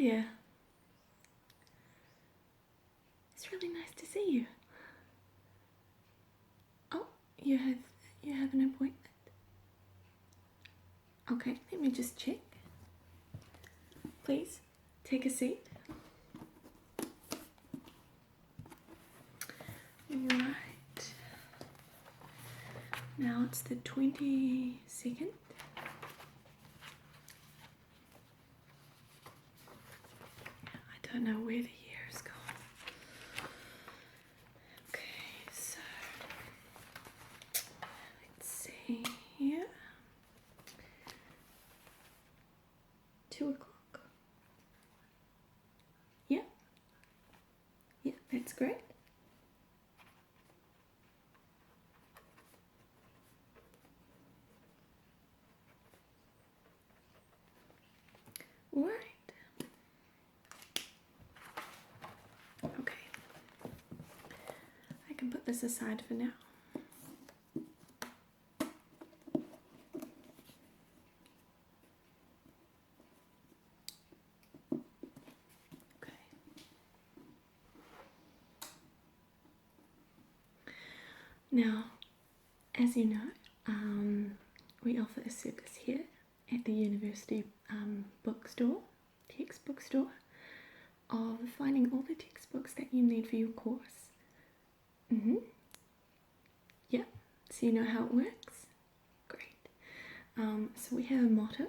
here. It's really nice to see you. Oh, you have an appointment. Okay, let me just check. Please take a seat. Right. Now it's the 22nd. I don't know where the year is gone. Okay, so let's see here. 2 o'clock. Yeah. Yeah, that's great. Right. Okay. I can put this aside for now. Okay. Now, as you know, we offer a service here at the University Textbook Store, of finding all the textbooks that you need for your course. Yeah, so you know how it works? Great. So we have a motto,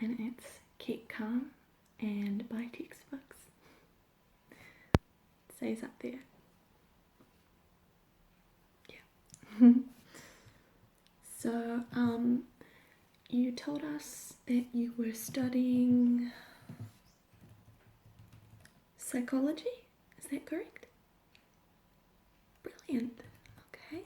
and it's keep calm and buy textbooks. It says up there. Yeah. So, you told us that you were studying psychology, is that correct? Brilliant. Okay.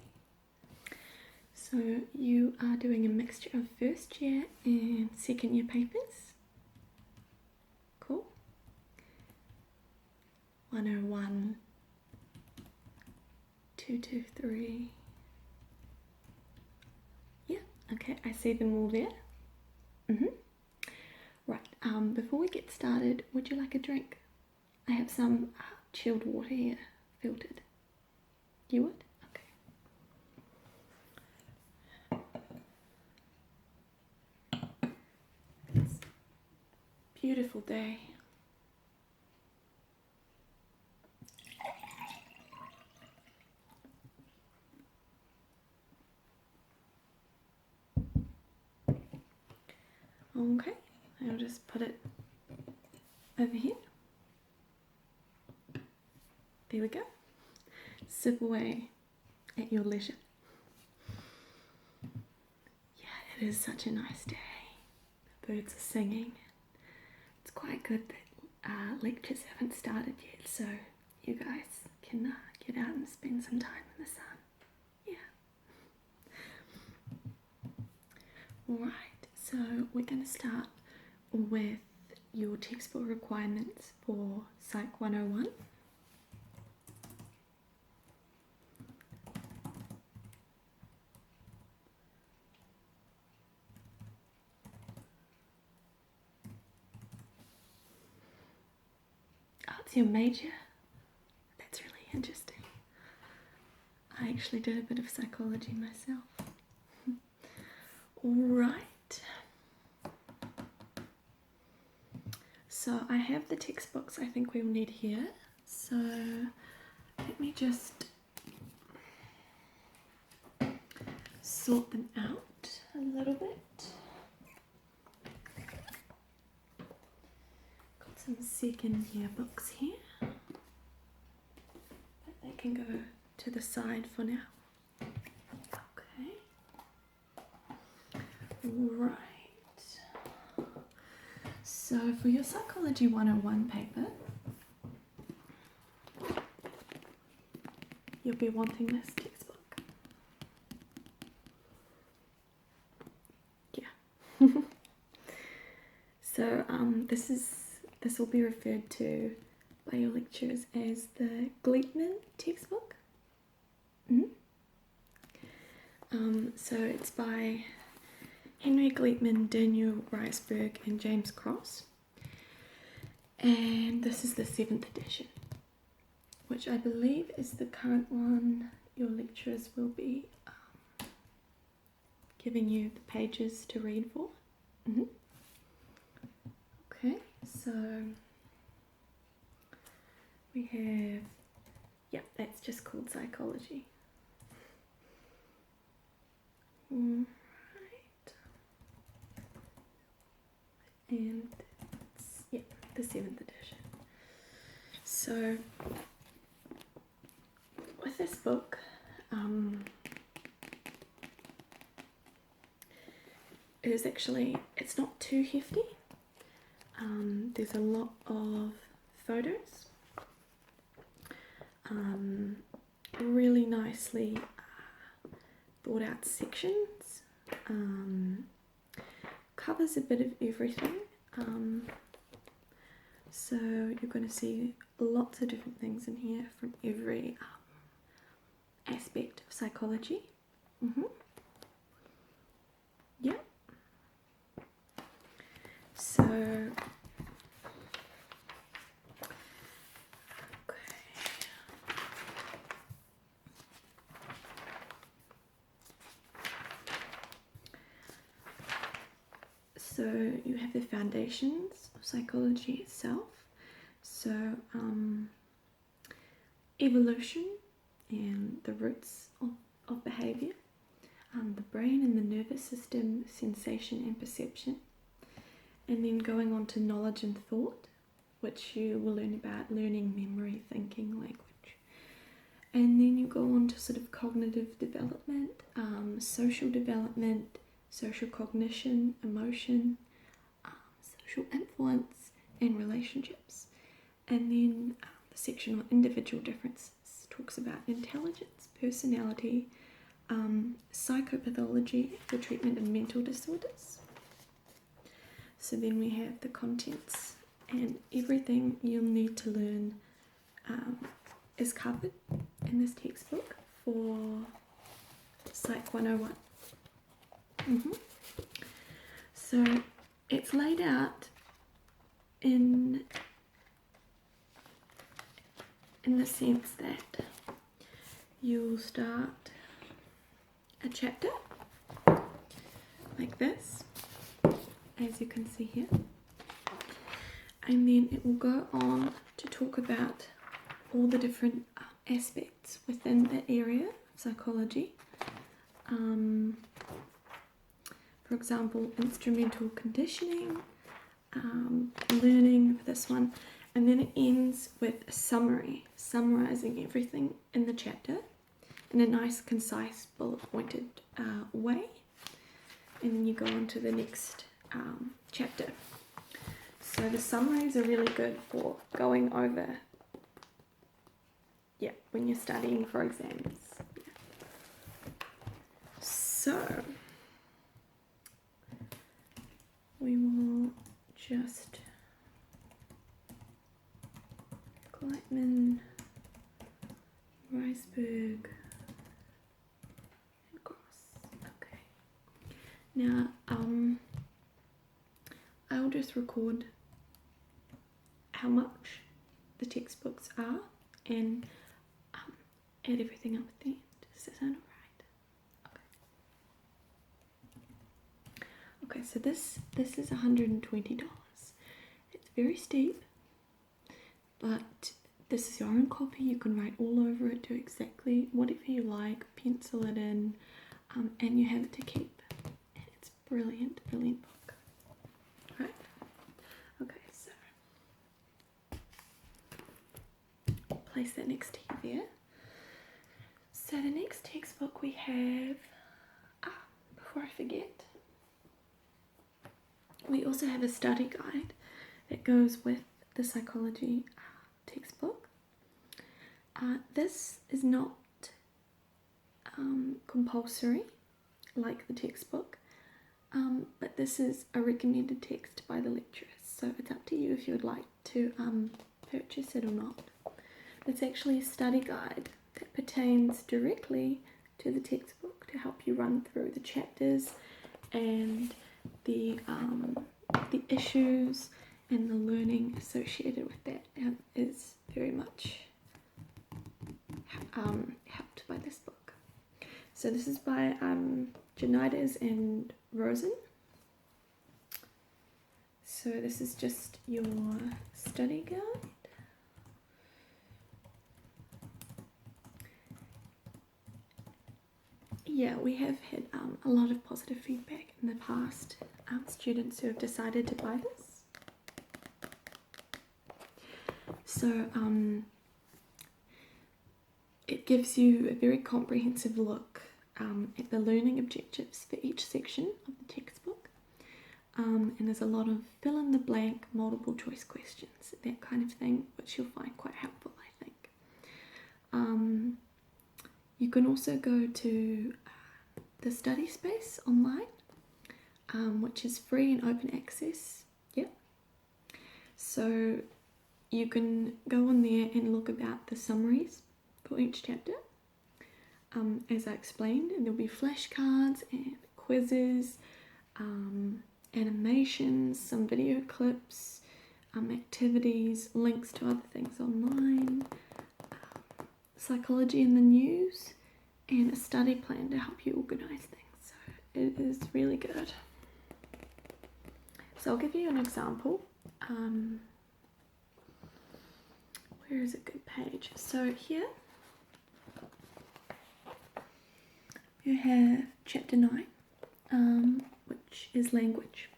So you are doing a mixture of first year and second year papers. Cool. 101, 223. Yeah, okay, I see them all there. Right, before we get started, would you like a drink? I have some chilled water here, filtered. You would? Okay. It's a beautiful day. Okay, I'll just put it over here. There we go. Sip away at your leisure. Yeah, it is such a nice day. The birds are singing. It's quite good that lectures haven't started yet, so you guys can get out and spend some time in the sun. Yeah. Alright, so we're going to start with your textbook requirements for Psych 101. Oh, it's your major? That's really interesting. I actually did a bit of psychology myself. Alright. So I have the textbooks I think we'll need here. So let me just sort them out a little bit. Got some second year books here, but they can go to the side for now. Okay. Right. So for your Psychology 101 paper, you'll be wanting this textbook. Yeah. So this will be referred to by your lecturers as the Gleitman textbook. So it's by Henry Gleitman, Daniel Reisberg and James Cross. And this is the 7th edition, which I believe is the current one your lecturers will be giving you the pages to read for. Okay, so we have, yep, that's just called psychology. Right. And it's, yep, the 7th edition. So with this book, it's not too hefty. There's a lot of photos, really nicely thought out sections, covers a bit of everything, so you're going to see lots of different things in here from every aspect of psychology. Yeah. So, okay. So you have the foundations of psychology itself. So evolution and the roots of behavior, the brain and the nervous system, sensation and perception. And then going on to knowledge and thought, which you will learn about learning, memory, thinking, language. And then you go on to sort of cognitive development, social development, social cognition, emotion, social influence, and relationships. And then the section on individual differences talks about intelligence, personality, psychopathology, the treatment of mental disorders. So then we have the contents, and everything you'll need to learn is covered in this textbook for Psych 101. So it's laid out in the sense that you'll start a chapter like this, as you can see here, and then it will go on to talk about all the different aspects within the area of psychology. For example, instrumental conditioning, learning for this one, and then it ends with a summary, summarizing everything in the chapter in a nice, concise, bullet-pointed way, and then you go on to the next chapter. So the summaries are really good for going over, when you're studying for exams. So we will just Gleitman, Riceberg, and Gross. Okay. Now, I'll just record how much the textbooks are and add everything up at the end. Does that sound alright? Okay. Okay, so this is $120. It's very steep, but this is your own copy. You can write all over it, do exactly whatever you like, pencil it in, and you have it to keep. And it's a brilliant, brilliant book. Right? Okay, so I'll place that next to you there. So the next textbook we have, before I forget, we also have a study guide that goes with the psychology textbook. This is not compulsory like the textbook, but this is a recommended text by the lecturers, so it's up to you if you would like to purchase it or not. It's actually a study guide that pertains directly to the textbook to help you run through the chapters and the issues and the learning associated with that is very much helped by this book. So this is by Janitas and Rosen. So this is just your study guide. Yeah, we have had a lot of positive feedback in the past, students who have decided to buy this. So it gives you a very comprehensive look at the learning objectives for each section of the textbook. And there's a lot of fill-in-the-blank multiple choice questions, that kind of thing, which you'll find quite helpful, I think. You can also go to the study space online, which is free and open access. Yeah. So you can go on there and look about the summaries for each chapter, as I explained, and there'll be flashcards and quizzes, animations, some video clips, activities, links to other things online, psychology in the news, and a study plan to help you organise things. So it is really good. So I'll give you an example. Where is a good page? So here you have chapter 9, which is language.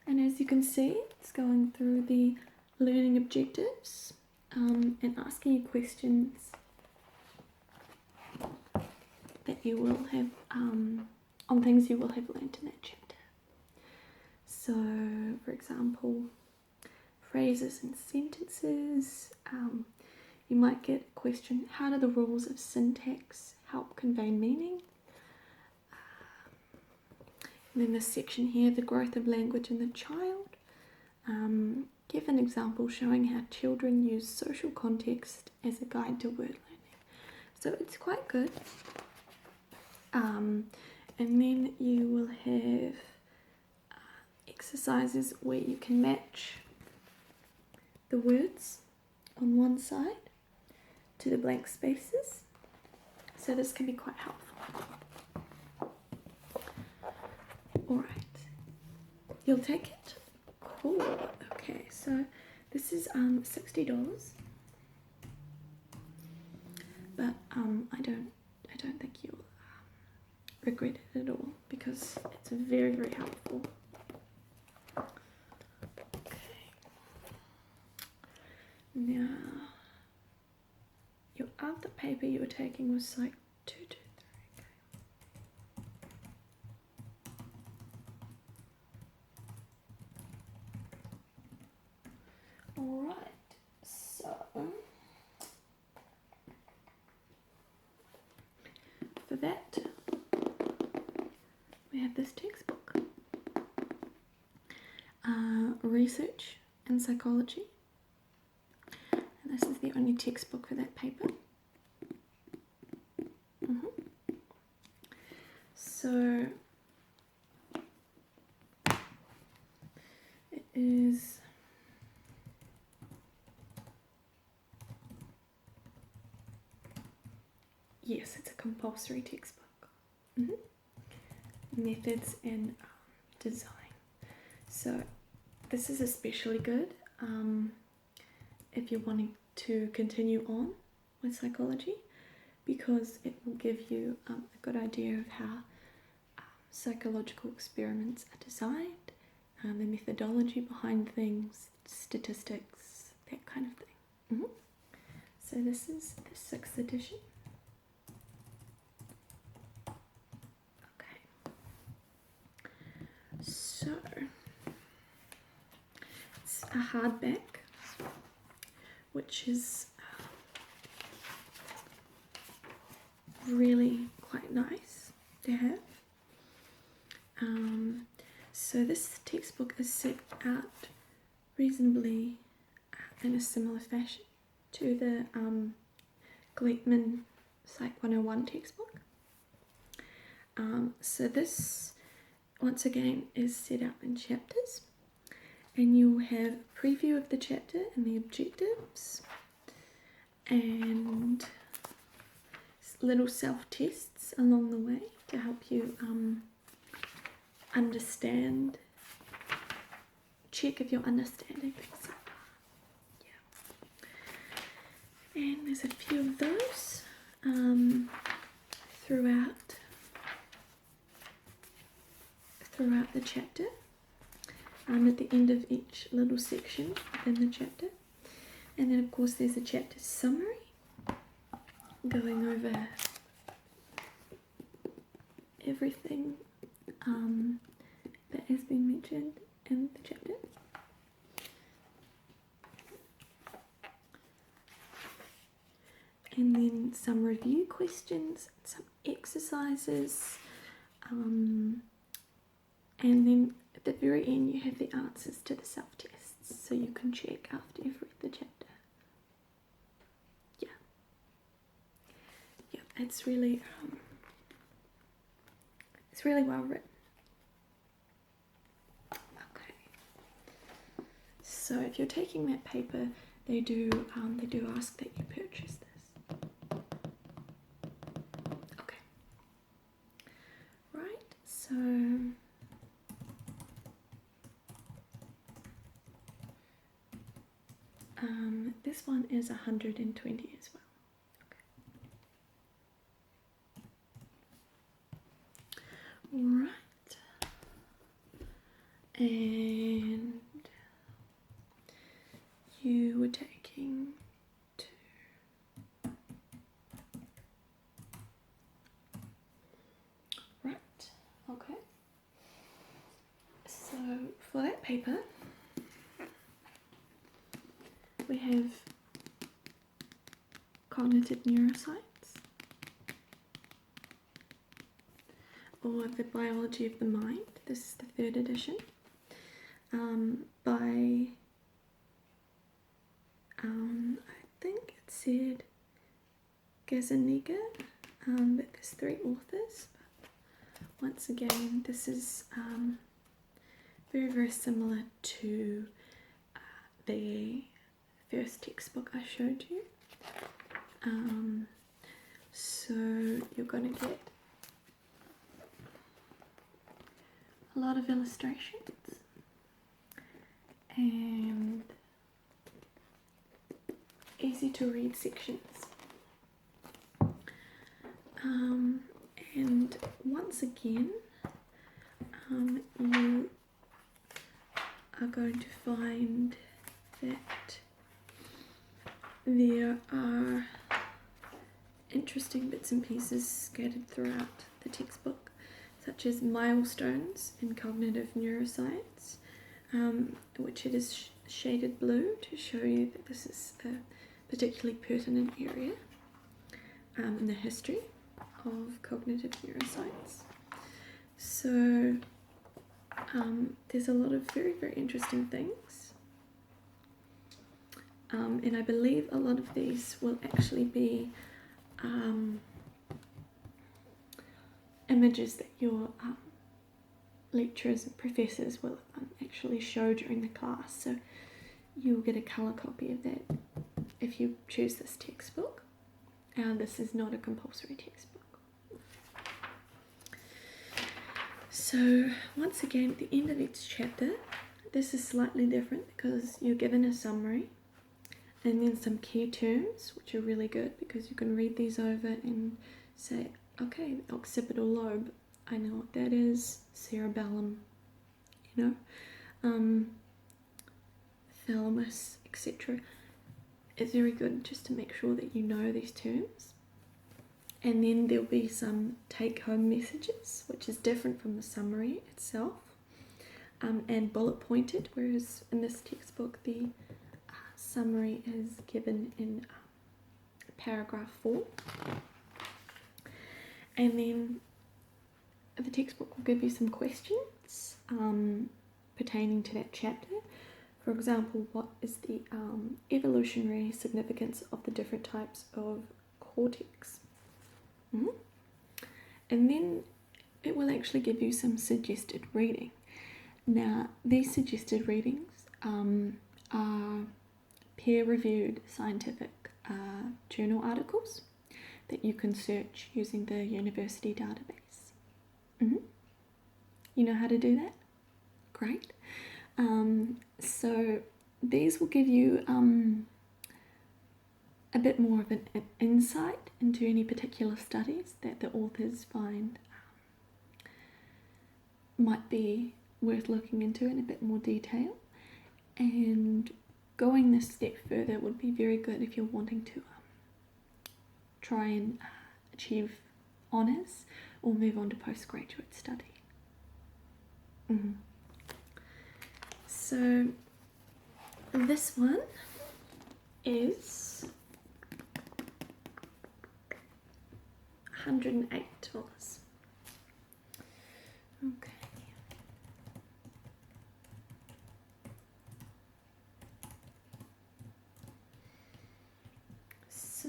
And as you can see, it's going through the learning objectives and asking you questions that you will have on things you will have learned in that chapter. So, for example, phrases and sentences. You might get a question, how do the rules of syntax help convey meaning? And then this section here, the growth of language in the child. Give an example showing how children use social context as a guide to word learning. So it's quite good. And then you will have exercises where you can match the words on one side to the blank spaces. So this can be quite helpful. Alright, you'll take it? Cool. Okay, so this is $60, but I don't think you'll regret it at all, because it's very, very helpful. Okay. Now, your other paper you were taking was like 223. Alright, so for that we have this textbook, Research in Psychology, and this is the only textbook for that paper. So it is yes, it's a compulsory textbook. Methods and design. So this is especially good if you're wanting to continue on with psychology, because it will give you a good idea of how psychological experiments are designed, the methodology behind things, statistics, that kind of thing. So this is the 6th edition. So it's a hardback, which is really quite nice to have. So this textbook is set out reasonably in a similar fashion to the Gleitman Psych 101 textbook. So this, once again, is set out in chapters, and you'll have a preview of the chapter and the objectives, and little self-tests along the way to help you understand, check if you're understanding things so far. Yeah. And there's a few of those throughout the chapter, at the end of each little section within the chapter. And then of course there's a chapter summary, going over everything that has been mentioned in the chapter. And then some review questions, some exercises, and then at the very end you have the answers to the self-tests, so you can check after you've read the chapter. Yeah, it's really well written. Okay, so if you're taking that paper, they do ask that you purchase this. Okay, right, so this one is 120 as well. Okay. Right, and you were taking two. Right, okay. So for that paper, we have Cognitive Neuroscience, or The Biology of the Mind. This is the 3rd edition, by, I think it said Gazaniga, but there's 3 authors. But once again, this is very, very similar to the first textbook I showed you. So you're going to get a lot of illustrations and easy to read sections. And once again, you are going to find that there are interesting bits and pieces scattered throughout the textbook, such as Milestones in Cognitive Neuroscience, which it is shaded blue to show you that this is a particularly pertinent area in the history of cognitive neuroscience. So there's a lot of very, very interesting things. And I believe a lot of these will actually be images that your lecturers and professors will actually show during the class. So you'll get a colour copy of that if you choose this textbook. This is not a compulsory textbook. So once again, at the end of each chapter, this is slightly different because you're given a summary and then some key terms, which are really good because you can read these over and say, okay, occipital lobe, I know what that is, cerebellum, thalamus, etc. It's very good just to make sure that you know these terms. And then there'll be some take-home messages, which is different from the summary itself, and bullet pointed, whereas in this textbook the summary is given in paragraph 4. And then the textbook will give you some questions pertaining to that chapter. For example, what is the evolutionary significance of the different types of cortex? And then it will actually give you some suggested reading. Now, these suggested readings are peer-reviewed scientific journal articles that you can search using the university database. You know how to do that? Great. So these will give you a bit more of an insight into any particular studies that the authors find might be worth looking into in a bit more detail. And going this step further would be very good if you're wanting to try and achieve honours or move on to postgraduate study. So this one is $108. Okay. So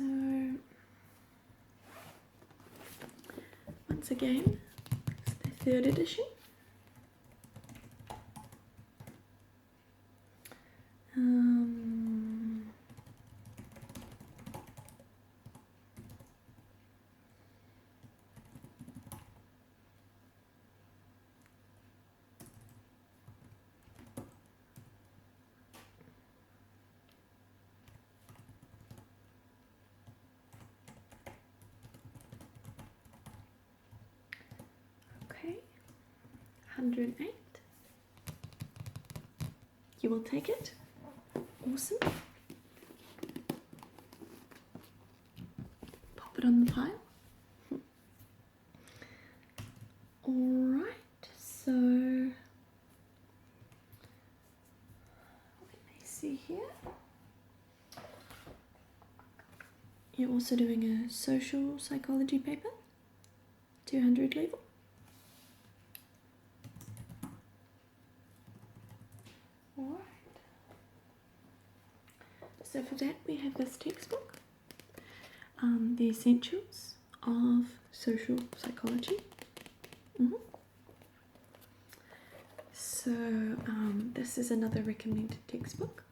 once again, it's the third edition. Okay, 108. You will take it. Awesome. Pop it on the pile. Alright, so let me see here. You're also doing a social psychology paper, 200 level. Alright. So for that we have this textbook, The Essentials of Social Psychology. So this is another recommended textbook.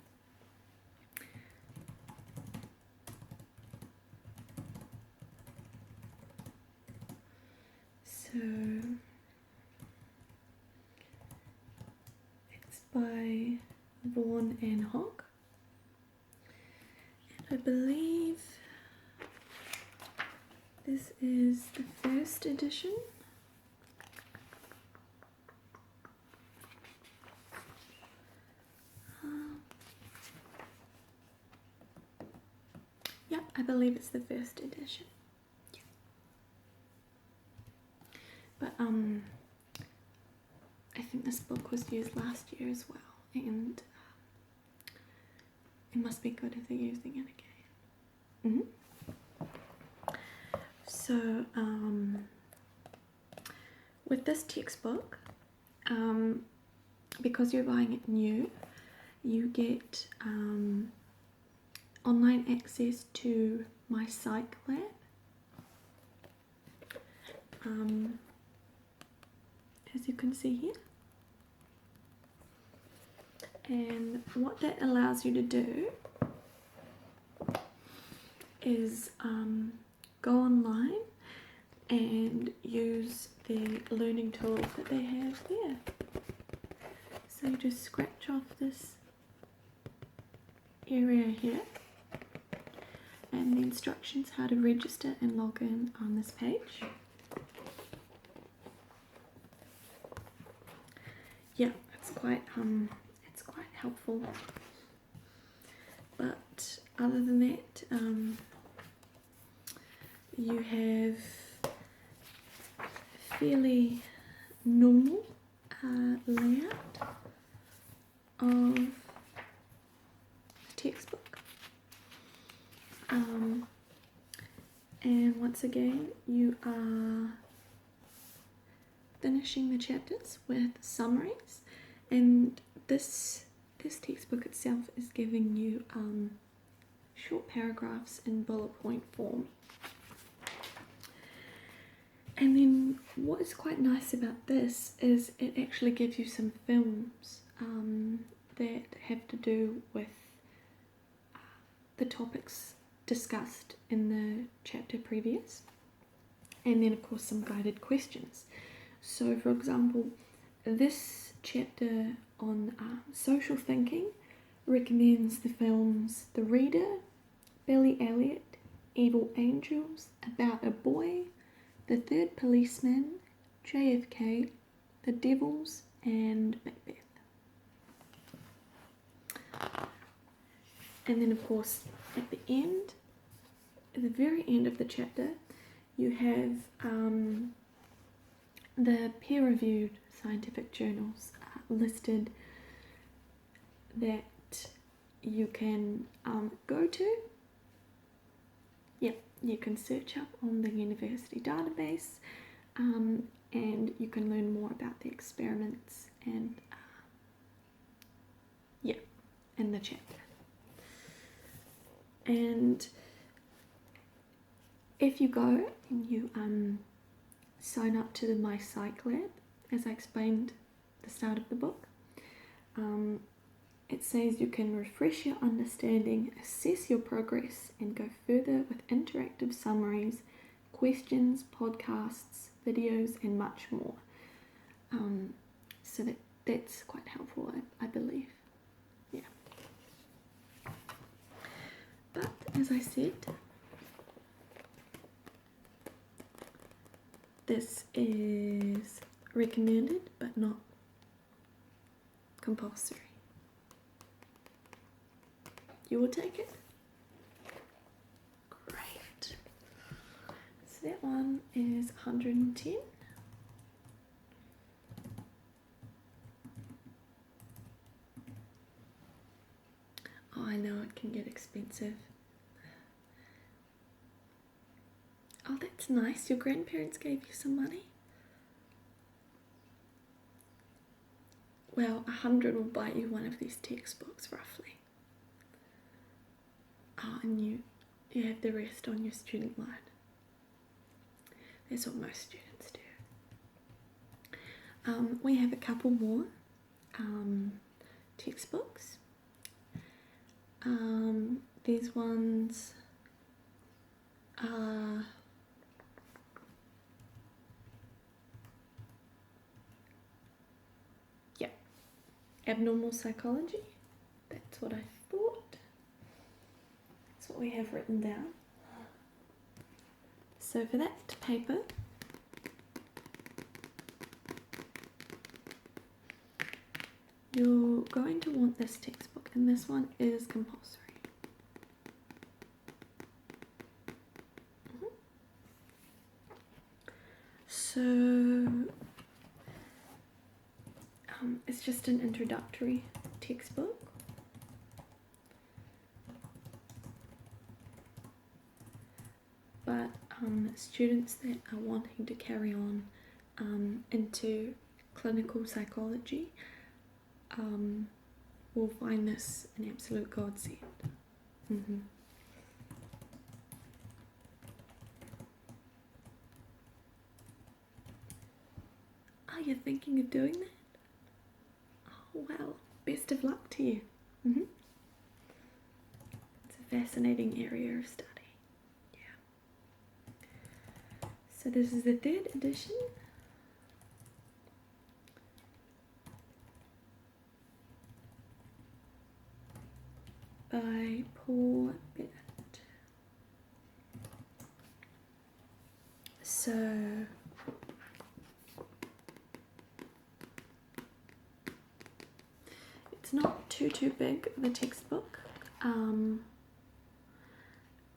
So it's by Vaughan and Hogg. I believe this is the first edition. Yeah, I believe it's the first edition. Yeah. But I think this book was used last year as well, and it must be good if they're using it again. So with this textbook, because you're buying it new, you get online access to my psych lab. As you can see here. And what that allows you to do is go online and use the learning tools that they have there. So you just scratch off this area here and the instructions how to register and log in on this page. Yeah, it's quite helpful. But other than that, you have a fairly normal layout of the textbook. And once again, you are finishing the chapters with summaries, and this textbook itself is giving you short paragraphs in bullet point form. And then what is quite nice about this is it actually gives you some films that have to do with the topics discussed in the chapter previous, and then of course some guided questions. So for example, this chapter on social thinking recommends the films The Reader, Billy Elliot, Evil Angels, About a Boy, The Third Policeman, JFK, The Devils, and Macbeth. And then of course at the end, at the very end of the chapter, you have the peer-reviewed scientific journals listed that you can go to. Yep, you can search up on the university database, and you can learn more about the experiments and in the chapter. And if you go and you sign up to the My Psych Lab, as I explained at the start of the book, it says you can refresh your understanding, assess your progress, and go further with interactive summaries, questions, podcasts, videos, and much more. So that's quite helpful, I believe. Yeah. But as I said, this is recommended but not compulsory. You will take it? Great. So that one is 110. Oh, I know it can get expensive. Oh, that's nice. Your grandparents gave you some money? Well, 100 will buy you one of these textbooks, roughly. Oh, and you have the rest on your student loan. That's what most students do. We have a couple more textbooks. These ones are abnormal psychology. That's what I thought. That's what we have written down. So for that paper, you're going to want this textbook, and this one is compulsory. So it's just an introductory textbook. But students that are wanting to carry on into clinical psychology will find this an absolute godsend. Are you thinking of doing that? Oh, well, best of luck to you. It's a fascinating area of study. Yeah. So this is the 3rd edition. By Paul Bennett. So it's not too big of a textbook.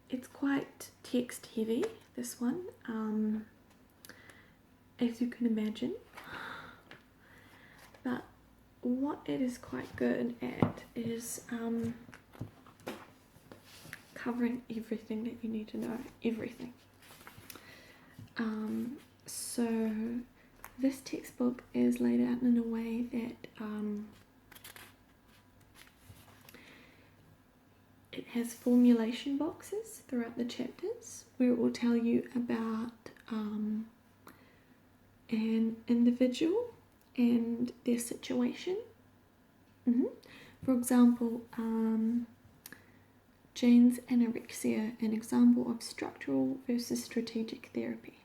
It's quite text heavy, this one, as you can imagine. But what it is quite good at is covering everything that you need to know, everything. So this textbook is laid out in a way that it has formulation boxes throughout the chapters where it will tell you about an individual and their situation. For example, Jane's anorexia, an example of structural versus strategic therapy.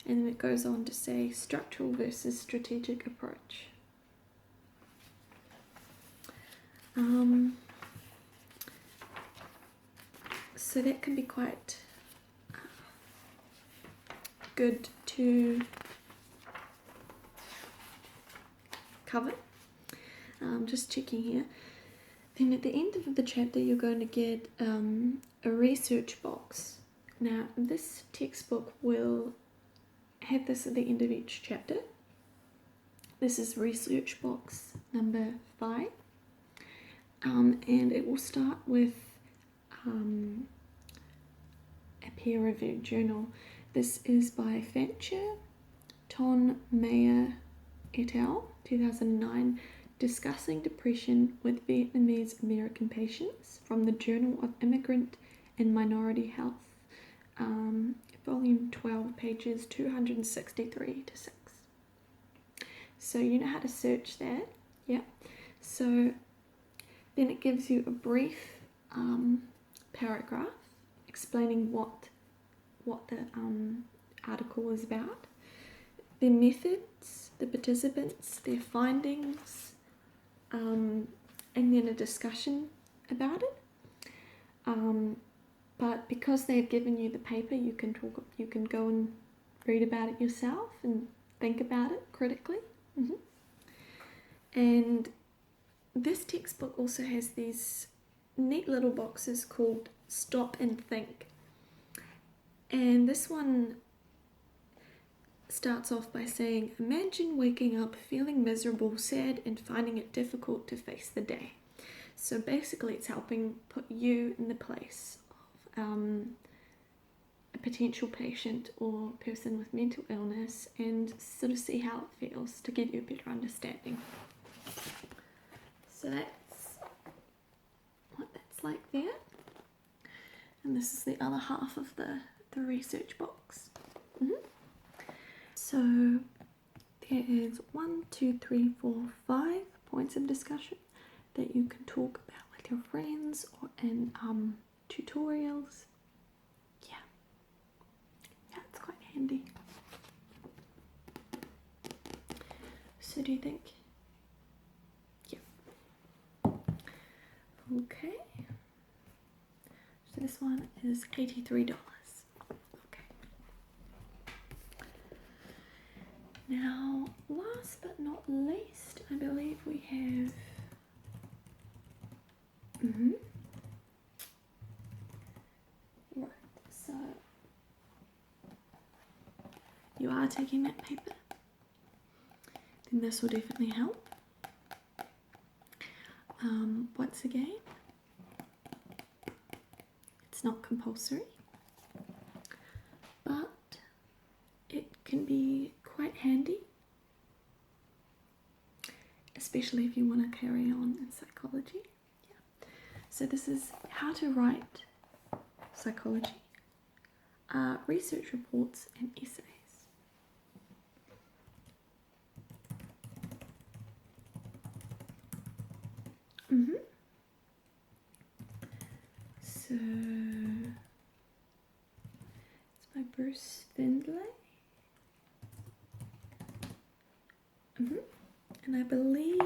And then it goes on to say structural versus strategic approach. So that can be quite good to cover. Just checking here. Then at the end of the chapter you're going to get a research box. Now this textbook will have this at the end of each chapter. This is research box number 5, and it will start with a peer-reviewed journal. This is by Fancher, Ton Meyer et al., 2009, discussing depression with Vietnamese American patients from the Journal of Immigrant and Minority Health, volume 12, pages 263 to 6. So you know how to search that, yeah. So then it gives you a brief paragraph explaining what the article is about, their methods, the participants, their findings, and then a discussion about it. But because they've given you the paper, you can go and read about it yourself and think about it critically. And this textbook also has these neat little boxes called Stop and Think. And this one starts off by saying, imagine waking up feeling miserable, sad, and finding it difficult to face the day. So basically it's helping put you in the place of a potential patient or person with mental illness and sort of see how it feels to give you a better understanding. So that's what that's like there. And this is the other half of the research box. So there is 1, 2, 3, 4, 5 points of discussion that you can talk about with your friends or in tutorials. Yeah, it's quite handy. So do you think? Yeah. Okay. So this one is $83. Now, last but not least, I believe we have right, so you are taking that paper, then this will definitely help. Once again, it's not compulsory, but it can be quite handy, especially if you want to carry on in psychology. Yeah. So this is how to write psychology, research reports and essays. So it's by Bruce Findlay. And I believe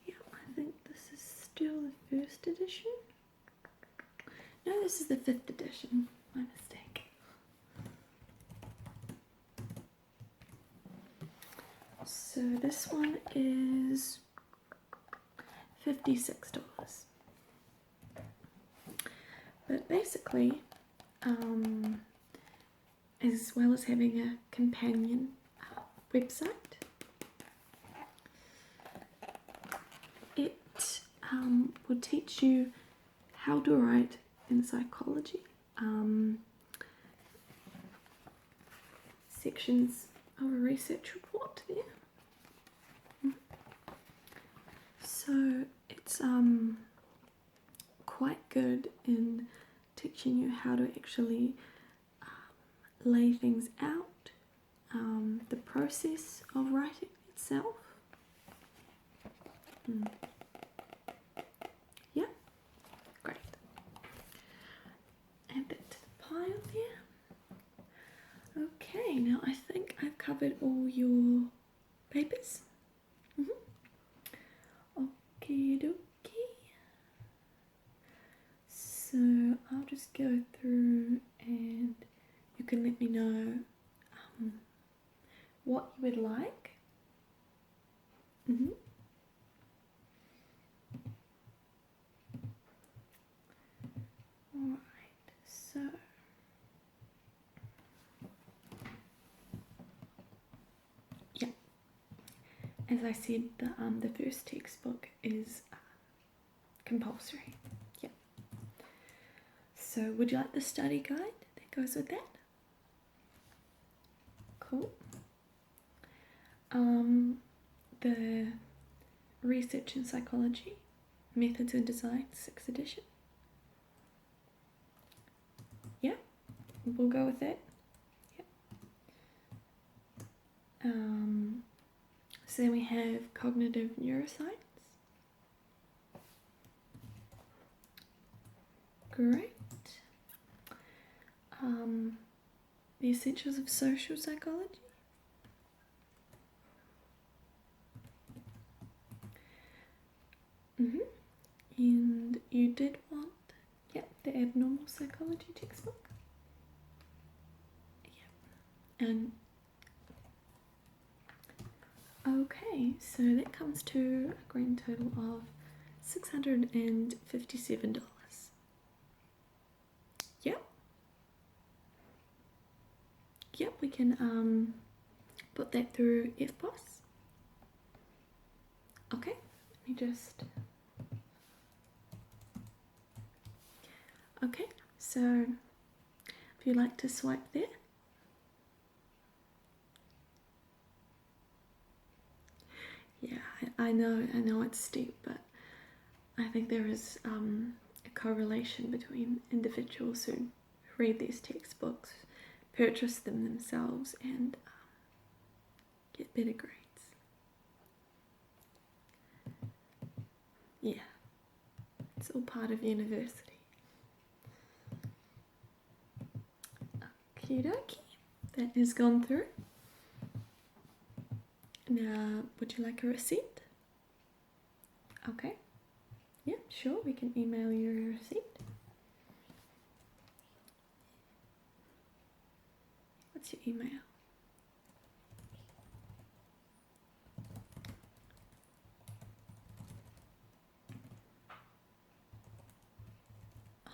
I think this is still the 1st edition. No, this is the 5th edition. My mistake. So this one is $56. But basically, as well as having a companion website, it will teach you how to write in psychology, sections of a research report there. So it's quite good in teaching you how to actually lay things out, the process of writing itself. Yeah, great. Add that to the pile there. Okay, now I think I've covered all your papers. Okie dokie. So I'll just go through and you can let me know what you would like. Alright, so yeah, as I said, the first textbook is compulsory. Yeah. So would you like the study guide that goes with that? Cool. The Research in Psychology, Methods in Design, 6th edition. Yeah, we'll go with that. Yeah. So then we have Cognitive Neuroscience. Great. The Essentials of Social Psychology. And you did want, the Abnormal Psychology textbook. And okay, so that comes to a grand total of $657. Yep, we can put that through FPOS. Okay, let me just. Okay, so if you'd like to swipe there. Yeah, I know it's steep, but I think there is a correlation between individuals who read these textbooks, purchase them themselves, and get better grades. Yeah, it's all part of university. Okie dokie, that has gone through. Now, would you like a receipt? Okay. Yeah, sure, we can email you a receipt. What's your email?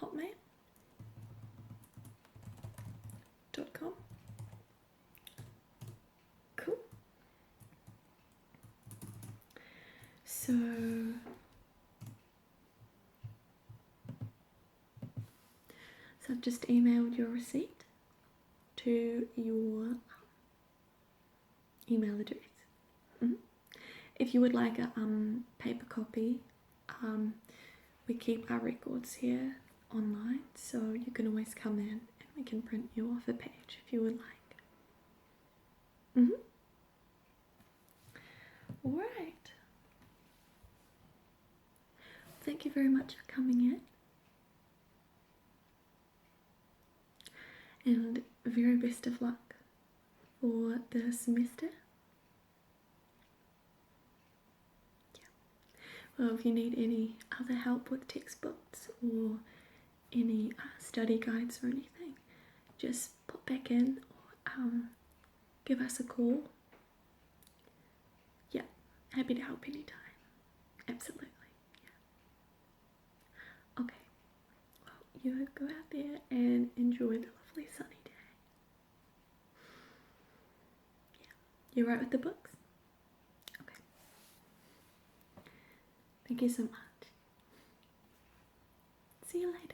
Hotmail.com. Cool. So I've just emailed your receipt to your email address. If you would like a paper copy, we keep our records here online, so you can always come in and we can print you off a page if you would like. Alright. Thank you very much for coming in. And very best of luck for the semester. Well, if you need any other help with textbooks or any study guides or anything, just pop back in or give us a call. Yeah, happy to help anytime. Absolutely. Yeah. Okay. Well, you go out there and enjoy the lovely sunny day. Yeah. You right with the books? Okay. Thank you so much. See you later.